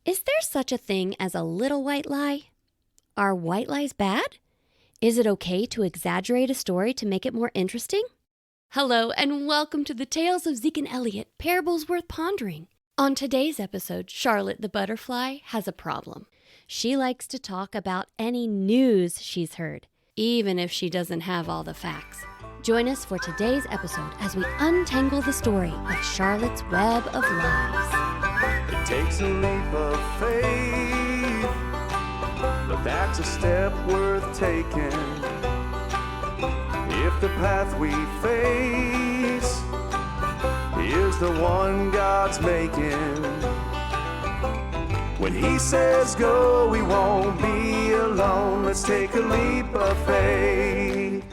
Is there such a thing as a little white lie? Are white lies bad? Is it okay to exaggerate a story to make it more interesting? Hello, and welcome to the Tales of Zeke and Elliot, Parables Worth Pondering. On today's episode, Charlotte the Butterfly has a problem. She likes to talk about any news she's heard, even if she doesn't have all the facts. Join us for today's episode as we untangle the story of Charlotte's web of lies. It takes a leap of faith, but that's a step worth taking. If the path we face is the one God's making, when He says go, we won't be alone. Let's take a leap of faith.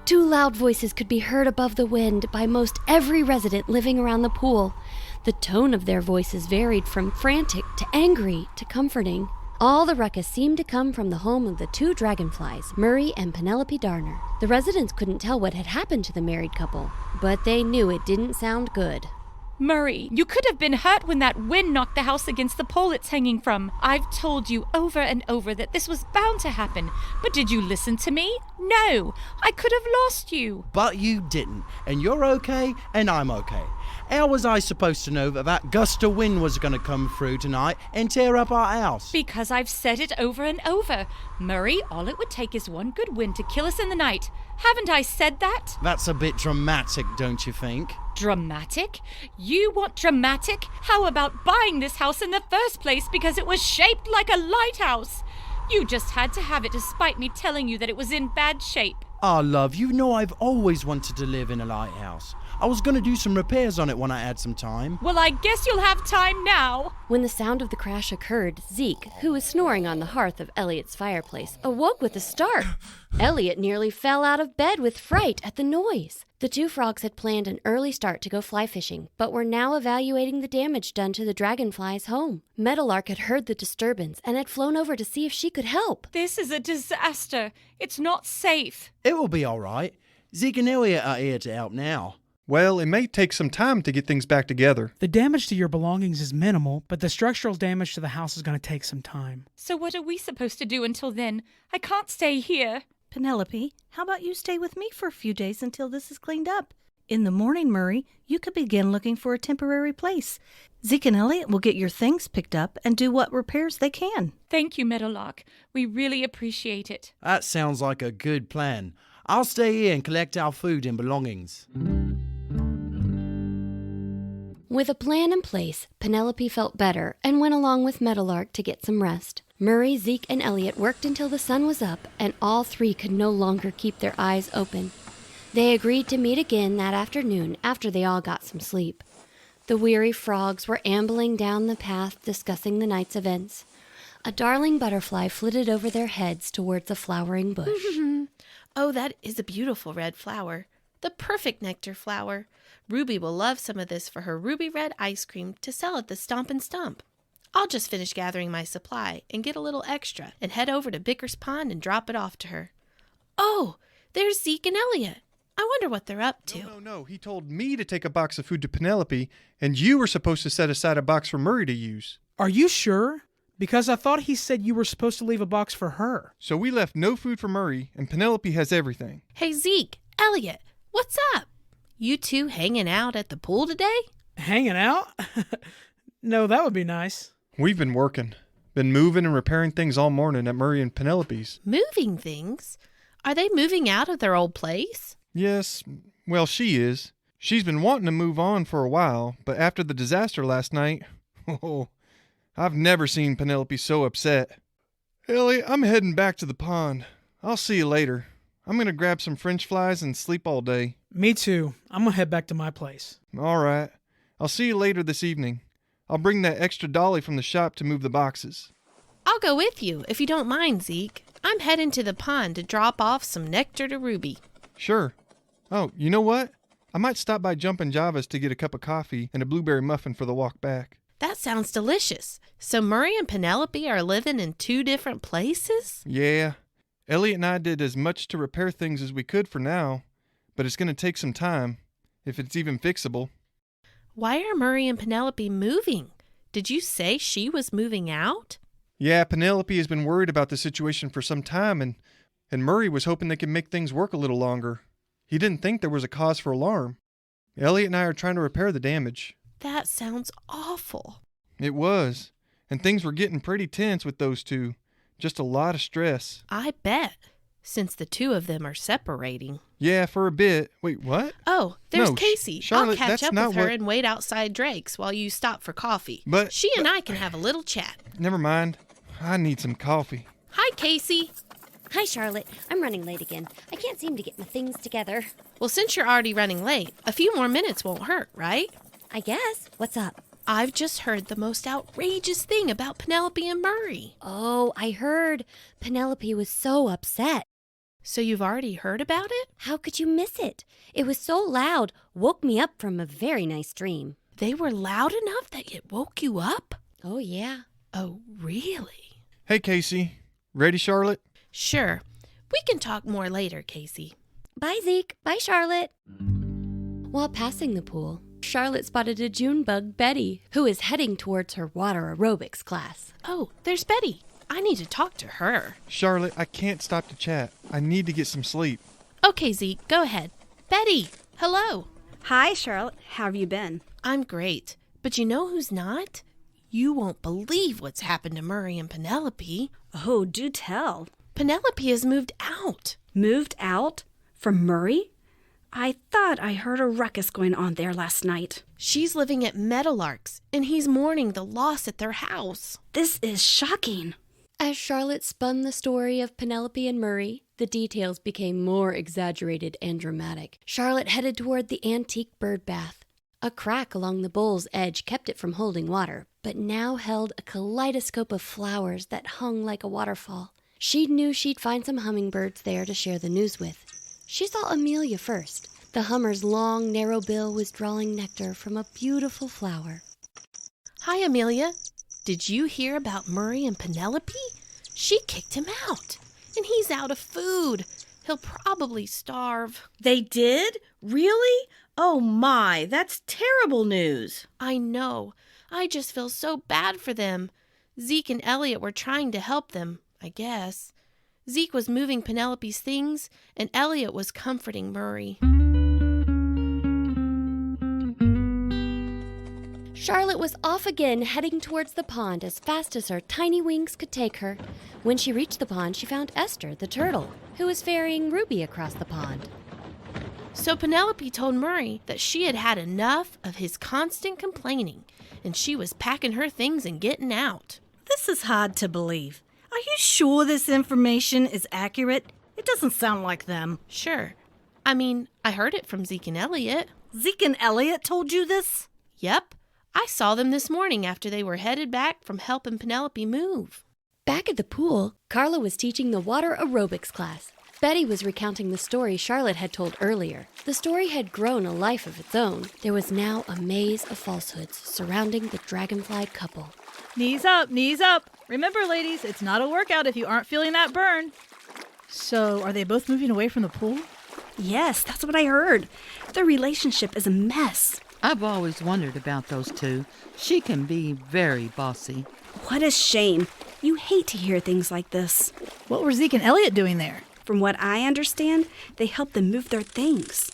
Two loud voices could be heard above the wind by most every resident living around the pool. The tone of their voices varied from frantic to angry to comforting. All the ruckus seemed to come from the home of the two dragonflies, Murray and Penelope Darner. The residents couldn't tell what had happened to the married couple, but they knew it didn't sound good. Murray, you could have been hurt when that wind knocked the house against the pole it's hanging from. I've told you over and over that this was bound to happen. But did you listen to me? No, I could have lost you. But you didn't, and you're okay, and I'm okay. How was I supposed to know that gust of wind was going to come through tonight and tear up our house? Because I've said it over and over. Murray, all it would take is one good wind to kill us in the night. Haven't I said that? That's a bit dramatic, don't you think? Dramatic? You want dramatic? How about buying this house in the first place because it was shaped like a lighthouse? You just had to have it despite me telling you that it was in bad shape. Ah, love, you know I've always wanted to live in a lighthouse. I was going to do some repairs on it when I had some time. Well, I guess you'll have time now. When the sound of the crash occurred, Zeke, who was snoring on the hearth of Elliot's fireplace, awoke with a start. Elliot nearly fell out of bed with fright at the noise. The two frogs had planned an early start to go fly fishing, but were now evaluating the damage done to the dragonfly's home. Meadowlark had heard the disturbance and had flown over to see if she could help. This is a disaster. It's not safe. It will be all right. Zeke and Elliot are here to help now. Well, it may take some time to get things back together. The damage to your belongings is minimal, but the structural damage to the house is going to take some time. So what are we supposed to do until then? I can't stay here. Penelope, how about you stay with me for a few days until this is cleaned up? In the morning, Murray, you could begin looking for a temporary place. Zeke and Elliot will get your things picked up and do what repairs they can. Thank you, Meadowlark. We really appreciate it. That sounds like a good plan. I'll stay here and collect our food and belongings. With a plan in place, Penelope felt better and went along with Meadowlark to get some rest. Murray, Zeke, and Elliot worked until the sun was up, and all three could no longer keep their eyes open. They agreed to meet again that afternoon after they all got some sleep. The weary frogs were ambling down the path discussing the night's events. A darling butterfly flitted over their heads towards a flowering bush. Oh, that is a beautiful red flower. The perfect nectar flower. Ruby will love some of this for her ruby red ice cream to sell at the Stomp and Stump. I'll just finish gathering my supply and get a little extra and head over to Bicker's Pond and drop it off to her. Oh, there's Zeke and Elliot. I wonder what they're up to. No. He told me to take a box of food to Penelope, and you were supposed to set aside a box for Murray to use. Are you sure? Because I thought he said you were supposed to leave a box for her. So we left no food for Murray, and Penelope has everything. Hey, Zeke, Elliot, what's up? You two hanging out at the pool today? Hanging out? No, that would be nice. We've been working. Been moving and repairing things all morning at Murray and Penelope's. Moving things? Are they moving out of their old place? Yes, well, she is. She's been wanting to move on for a while, but after the disaster last night, I've never seen Penelope so upset. Elliot, I'm heading back to the pond. I'll see you later. I'm going to grab some French fries and sleep all day. Me too. I'm going to head back to my place. All right. I'll see you later this evening. I'll bring that extra dolly from the shop to move the boxes. I'll go with you, if you don't mind, Zeke. I'm heading to the pond to drop off some nectar to Ruby. Sure. Oh, you know what? I might stop by Jumpin' Java's to get a cup of coffee and a blueberry muffin for the walk back. That sounds delicious. So Murray and Penelope are living in two different places? Yeah. Elliot and I did as much to repair things as we could for now, but it's going to take some time, if it's even fixable. Why are Murray and Penelope moving? Did you say she was moving out? Yeah, Penelope has been worried about the situation for some time, and Murray was hoping they could make things work a little longer. He didn't think there was a cause for alarm. Elliot and I are trying to repair the damage. That sounds awful. It was, and things were getting pretty tense with those two. Just a lot of stress. I bet, since the two of them are separating. Yeah, for a bit. Wait, what? Oh, there's No, Casey. Charlotte, I'll catch that's up not with her what- and wait outside Drake's while you stop for coffee. But- She and I can have a little chat. Never mind. I need some coffee. Hi, Casey. Hi, Charlotte. I'm running late again. I can't seem to get my things together. Well, since you're already running late, a few more minutes won't hurt, right? I guess. What's up? I've just heard the most outrageous thing about Penelope and Murray. Oh, I heard. Penelope was so upset. So you've already heard about it? How could you miss it? It was so loud, woke me up from a very nice dream. They were loud enough that it woke you up? Oh, yeah. Oh, really? Hey, Casey. Ready, Charlotte? Sure. We can talk more later, Casey. Bye, Zeke. Bye, Charlotte. While passing the pool, Charlotte spotted a June bug, Betty, who is heading towards her water aerobics class. Oh, there's Betty. I need to talk to her. Charlotte, I can't stop to chat. I need to get some sleep. Okay, Zeke, go ahead. Betty, hello. Hi, Charlotte. How have you been? I'm great. But you know who's not? You won't believe what's happened to Murray and Penelope. Oh, do tell. Penelope has moved out. Moved out? From Murray? I thought I heard a ruckus going on there last night. She's living at Meadowlark's, and he's mourning the loss at their house. This is shocking. As Charlotte spun the story of Penelope and Murray, the details became more exaggerated and dramatic. Charlotte headed toward the antique bird bath. A crack along the bowl's edge kept it from holding water, but now held a kaleidoscope of flowers that hung like a waterfall. She knew she'd find some hummingbirds there to share the news with. She saw Amelia first. The hummer's long, narrow bill was drawing nectar from a beautiful flower. Hi, Amelia. Did you hear about Murray and Penelope? She kicked him out, and he's out of food. He'll probably starve. They did? Really? Oh my, that's terrible news. I know. I just feel so bad for them. Zeke and Elliot were trying to help them, I guess. Zeke was moving Penelope's things, and Elliot was comforting Murray. Charlotte was off again, heading towards the pond as fast as her tiny wings could take her. When she reached the pond, she found Esther, the turtle, who was ferrying Ruby across the pond. So Penelope told Murray that she had had enough of his constant complaining, and she was packing her things and getting out. This is hard to believe. Are you sure this information is accurate? It doesn't sound like them. Sure. I mean, I heard it from Zeke and Elliot. Zeke and Elliot told you this? Yep. I saw them this morning after they were headed back from helping Penelope move. Back at the pool, Carla was teaching the water aerobics class. Betty was recounting the story Charlotte had told earlier. The story had grown a life of its own. There was now a maze of falsehoods surrounding the dragonfly couple. Knees up, knees up. Remember, ladies, it's not a workout if you aren't feeling that burn. So, are they both moving away from the pool? Yes, that's what I heard. Their relationship is a mess. I've always wondered about those two. She can be very bossy. What a shame. You hate to hear things like this. What were Zeke and Elliot doing there? From what I understand, they helped them move their things.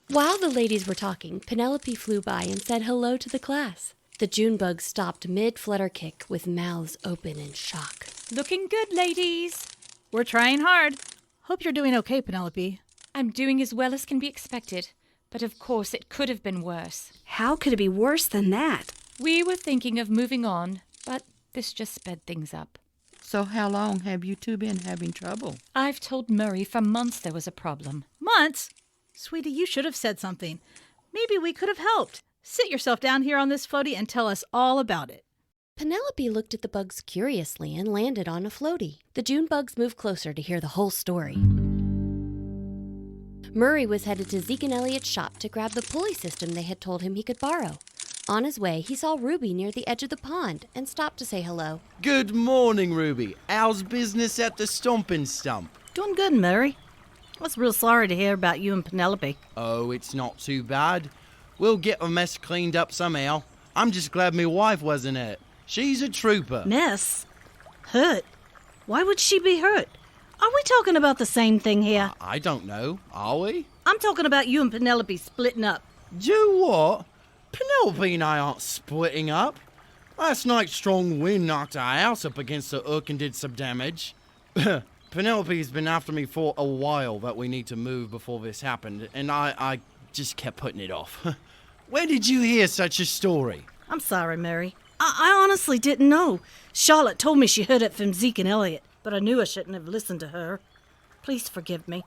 While the ladies were talking, Penelope flew by and said hello to the class. The June bugs stopped mid-flutter kick with mouths open in shock. Looking good, ladies. We're trying hard. Hope you're doing okay, Penelope. I'm doing as well as can be expected, but of course it could have been worse. How could it be worse than that? We were thinking of moving on, but this just sped things up. So how long have you two been having trouble? I've told Murray for months there was a problem. Months? Sweetie, you should have said something. Maybe we could have helped. Sit yourself down here on this floaty and tell us all about it. Penelope looked at the bugs curiously and landed on a floaty. The June bugs moved closer to hear the whole story. Murray was headed to Zeke and Elliot's shop to grab the pulley system they had told him he could borrow. On his way, he saw Ruby near the edge of the pond and stopped to say hello. Good morning, Ruby. How's business at the Stompin' Stump? Doing good, Murray. I was real sorry to hear about you and Penelope. Oh, it's not too bad. We'll get the mess cleaned up somehow. I'm just glad my wife wasn't hurt. She's a trooper. Mess? Hurt? Why would she be hurt? Are we talking about the same thing here? I don't know. Are we? I'm talking about you and Penelope splitting up. Do what? Penelope and I aren't splitting up. Last night's strong wind knocked our house up against the hook and did some damage. Penelope's been after me for a while that we need to move before this happened, and I just kept putting it off. Where did you hear such a story? I'm sorry, Mary. I honestly didn't know. Charlotte told me she heard it from Zeke and Elliot, but I knew I shouldn't have listened to her. Please forgive me.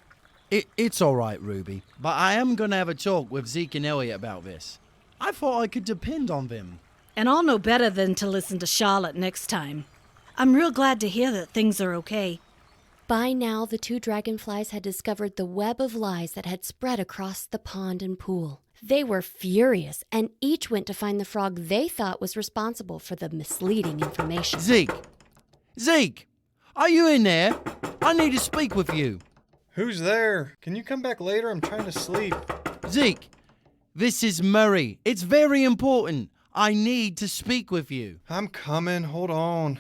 It's all right, Ruby, but I am going to have a talk with Zeke and Elliot about this. I thought I could depend on them. And I'll know better than to listen to Charlotte next time. I'm real glad to hear that things are okay. By now, the two dragonflies had discovered the web of lies that had spread across the pond and pool. They were furious, and each went to find the frog they thought was responsible for the misleading information. Zeke! Zeke! Are you in there? I need to speak with you. Who's there? Can you come back later? I'm trying to sleep. Zeke, this is Murray. It's very important. I need to speak with you. I'm coming. Hold on.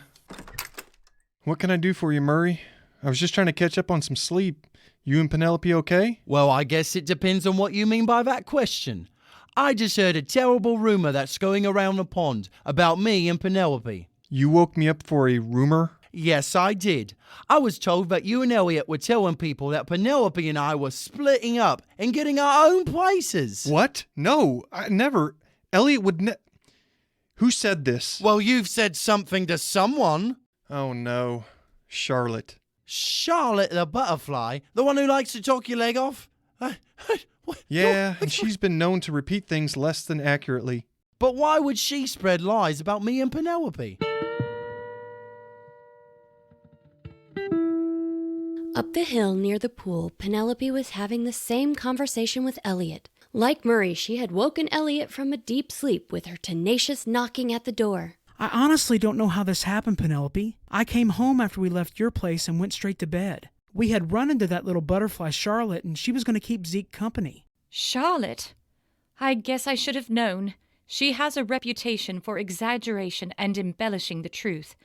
What can I do for you, Murray? I was just trying to catch up on some sleep. You and Penelope okay? Well, I guess it depends on what you mean by that question. I just heard a terrible rumor that's going around the pond about me and Penelope. You woke me up for a rumor? Yes, I did. I was told that you and Elliot were telling people that Penelope and I were splitting up and getting our own places. What? No, I never. Elliot would Who said this? Well, you've said something to someone. Oh, no. Charlotte. Charlotte the butterfly? The one who likes to talk your leg off? Yeah, and she's been known to repeat things less than accurately. But why would she spread lies about me and Penelope? Up the hill near the pool, Penelope was having the same conversation with Elliot. Like Murray, she had woken Elliot from a deep sleep with her tenacious knocking at the door. I honestly don't know how this happened, Penelope. I came home after we left your place and went straight to bed. We had run into that little butterfly, Charlotte, and she was going to keep Zeke company. Charlotte? I guess I should have known. She has a reputation for exaggeration and embellishing the truth.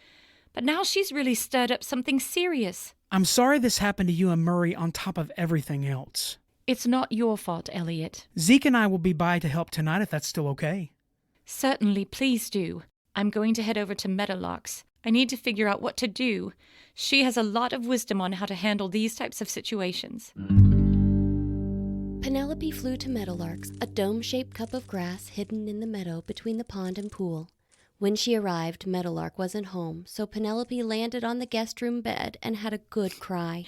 But now she's really stirred up something serious. I'm sorry this happened to you and Murray on top of everything else. It's not your fault, Elliot. Zeke and I will be by to help tonight if that's still okay. Certainly, please do. I'm going to head over to Meadowlark's. I need to figure out what to do. She has a lot of wisdom on how to handle these types of situations. Penelope flew to Meadowlark's, a dome-shaped cup of grass hidden in the meadow between the pond and pool. When she arrived, Meadowlark wasn't home, so Penelope landed on the guest room bed and had a good cry.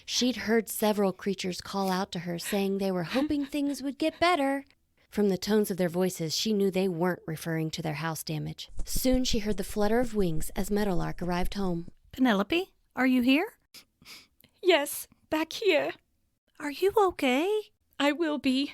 She'd heard several creatures call out to her, saying they were hoping things would get better. From the tones of their voices, she knew they weren't referring to their house damage. Soon she heard the flutter of wings as Meadowlark arrived home. Penelope, are you here? Yes, back here. Are you okay? I will be.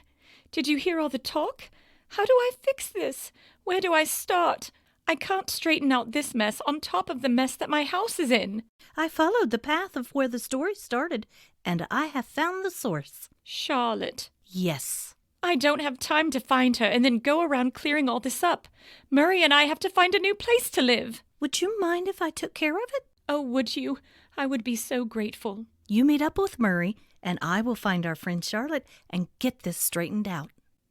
Did you hear all the talk? How do I fix this? Where do I start? I can't straighten out this mess on top of the mess that my house is in. I followed the path of where the story started, and I have found the source. Charlotte. Yes. I don't have time to find her and then go around clearing all this up. Murray and I have to find a new place to live. Would you mind if I took care of it? Oh, would you? I would be so grateful. You meet up with Murray, and I will find our friend Charlotte and get this straightened out.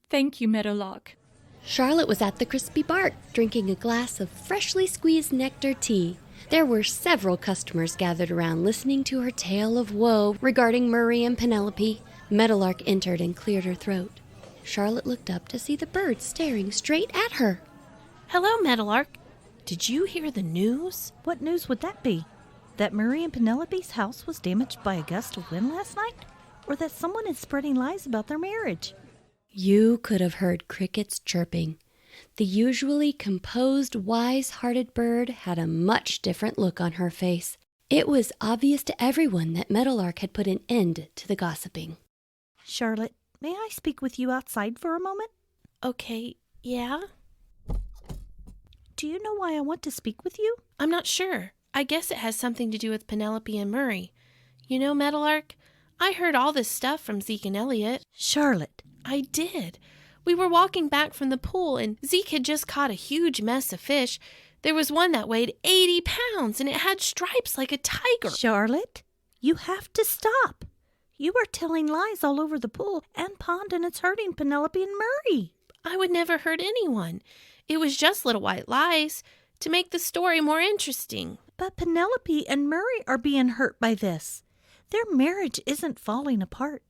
Thank you, Meadowlark. Charlotte was at the crispy bark, drinking a glass of freshly squeezed nectar tea. There were several customers gathered around listening to her tale of woe regarding Murray and Penelope. Meadowlark entered and cleared her throat. Charlotte looked up to see the bird staring straight at her. Hello, Meadowlark. Did you hear the news? What news would that be? That Murray and Penelope's house was damaged by a gust of wind last night? Or that someone is spreading lies about their marriage? You could have heard crickets chirping. The usually composed, wise-hearted bird had a much different look on her face. It was obvious to everyone that Meadowlark had put an end to the gossiping. Charlotte, may I speak with you outside for a moment? Okay, yeah? Do you know why I want to speak with you? I'm not sure. I guess it has something to do with Penelope and Murray. You know, Meadowlark, I heard all this stuff from Zeke and Elliot. Charlotte. I did. We were walking back from the pool, and Zeke had just caught a huge mess of fish. There was one that weighed 80 pounds, and it had stripes like a tiger. Charlotte, you have to stop. You are telling lies all over the pool and pond, and it's hurting Penelope and Murray. I would never hurt anyone. It was just little white lies to make the story more interesting. But Penelope and Murray are being hurt by this. Their marriage isn't falling apart.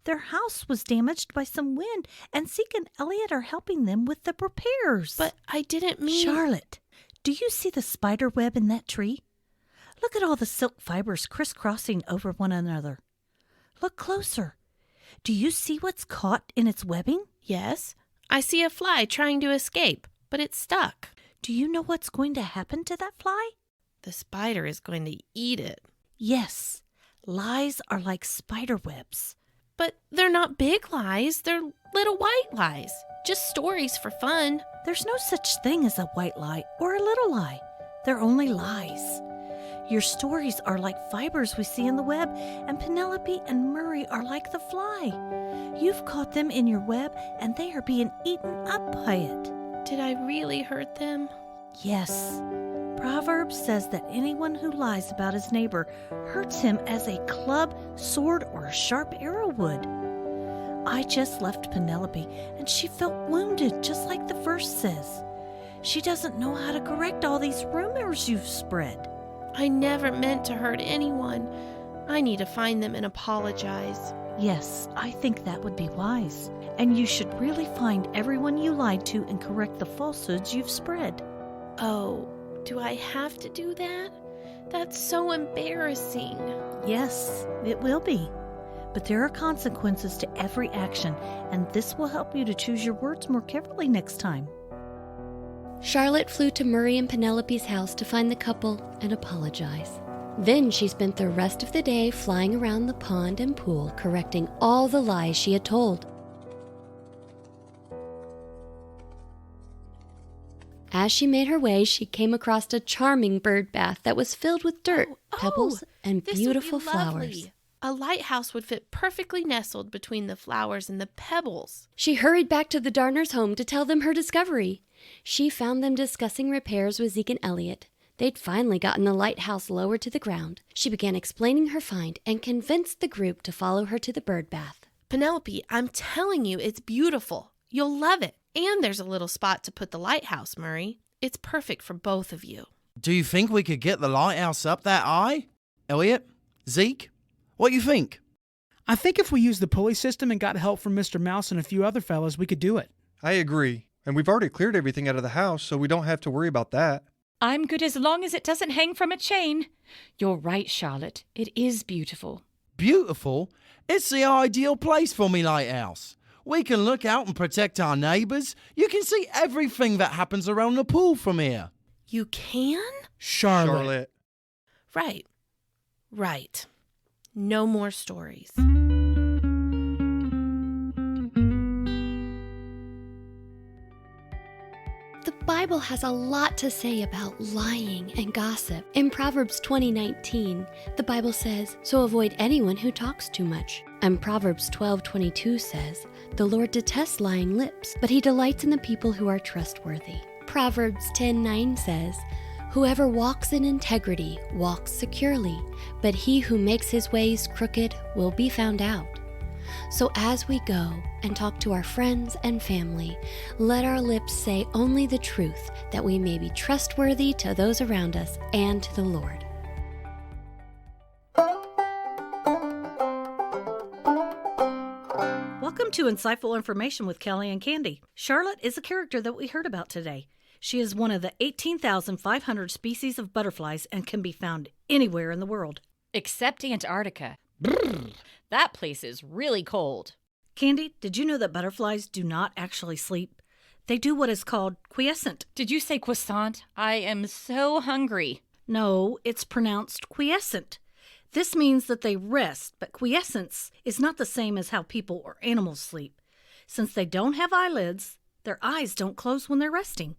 Their house was damaged by some wind, and Zeke and Elliot are helping them with the repairs. But I didn't mean... Charlotte, do you see the spider web in that tree? Look at all the silk fibers crisscrossing over one another. Look closer. Do you see what's caught in its webbing? Yes. I see a fly trying to escape, but it's stuck. Do you know what's going to happen to that fly? The spider is going to eat it. Yes. Lies are like spider webs. But they're not big lies. They're little white lies. Just stories for fun. There's no such thing as a white lie or a little lie. They're only lies. Your stories are like fibers we see in the web, and Penelope and Murray are like the fly. You've caught them in your web, and they are being eaten up by it. Did I really hurt them? Yes. Proverbs says that anyone who lies about his neighbor hurts him as a club, sword, or a sharp arrow would. I just left Penelope, and she felt wounded, just like the verse says. She doesn't know how to correct all these rumors you've spread. I never meant to hurt anyone. I need to find them and apologize. Yes, I think that would be wise. And you should really find everyone you lied to and correct the falsehoods you've spread. Oh, do I have to do that? That's so embarrassing. Yes, it will be. But there are consequences to every action, and this will help you to choose your words more carefully next time. Charlotte flew to Murray and Penelope's house to find the couple and apologize. Then she spent the rest of the day flying around the pond and pool, correcting all the lies she had told. As she made her way, she came across a charming bird bath that was filled with dirt, pebbles, and beautiful This would be lovely. flowers. A lighthouse would fit perfectly nestled between the flowers and the pebbles. She hurried back to the Darners' home to tell them her discovery. She found them discussing repairs with Zeke and Elliot. They'd finally gotten the lighthouse lowered to the ground. She began explaining her find and convinced the group to follow her to the bird bath. Penelope, I'm telling you, it's beautiful. You'll love it. And there's a little spot to put the lighthouse, Murray. It's perfect for both of you. Do you think we could get the lighthouse up that high? Elliot? Zeke? What do you think? I think if we used the pulley system and got help from Mr. Mouse and a few other fellas, we could do it. I agree. And we've already cleared everything out of the house, so we don't have to worry about that. I'm good as long as it doesn't hang from a chain. You're right, Charlotte. It is beautiful. Beautiful? It's the ideal place for me lighthouse. We can look out and protect our neighbours. You can see everything that happens around the pool from here. You can? Charlotte. Right. No more stories. The Bible has a lot to say about lying and gossip. In Proverbs 20:19, the Bible says, "So avoid anyone who talks too much." And Proverbs 12:22 says, "The Lord detests lying lips, but he delights in the people who are trustworthy." Proverbs 10:9 says, "Whoever walks in integrity walks securely, but he who makes his ways crooked will be found out." So as we go and talk to our friends and family, let our lips say only the truth, that we may be trustworthy to those around us and to the Lord. Welcome to Insightful Information with Kelly and Kandy. Charlotte is a character that we heard about today. She is one of the 18,500 species of butterflies and can be found anywhere in the world. Except Antarctica. Brrr, that place is really cold. Kandy, did you know that butterflies do not actually sleep? They do what is called quiescent. Did you say croissant? I am so hungry. No, it's pronounced quiescent. This means that they rest, but quiescence is not the same as how people or animals sleep. Since they don't have eyelids, their eyes don't close when they're resting.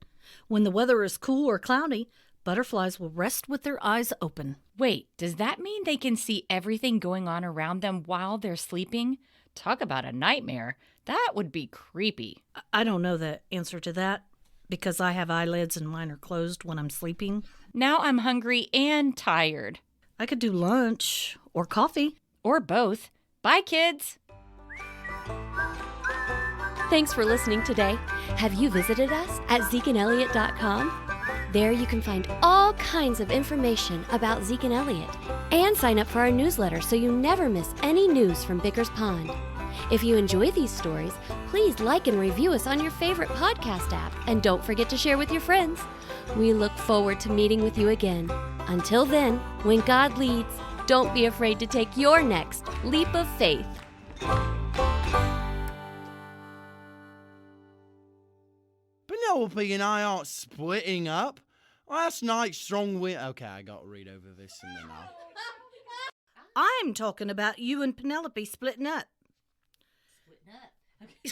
When the weather is cool or cloudy, butterflies will rest with their eyes open. Wait, does that mean they can see everything going on around them while they're sleeping? Talk about a nightmare. That would be creepy. I don't know the answer to that because I have eyelids and mine are closed when I'm sleeping. Now I'm hungry and tired. I could do lunch or coffee. Or both. Bye, kids. Thanks for listening today. Have you visited us at zekeandelliot.com? There you can find all kinds of information about Zeke and Elliot and sign up for our newsletter so you never miss any news from Bicker's Pond. If you enjoy these stories, please like and review us on your favorite podcast app and don't forget to share with your friends. We look forward to meeting with you again. Until then, when God leads, don't be afraid to take your next leap of faith. Penelope and I aren't splitting up. Last night's strong wind... Okay, I got to read over this and then I'll... I'm talking about you and Penelope splitting up. Splitting up? Okay.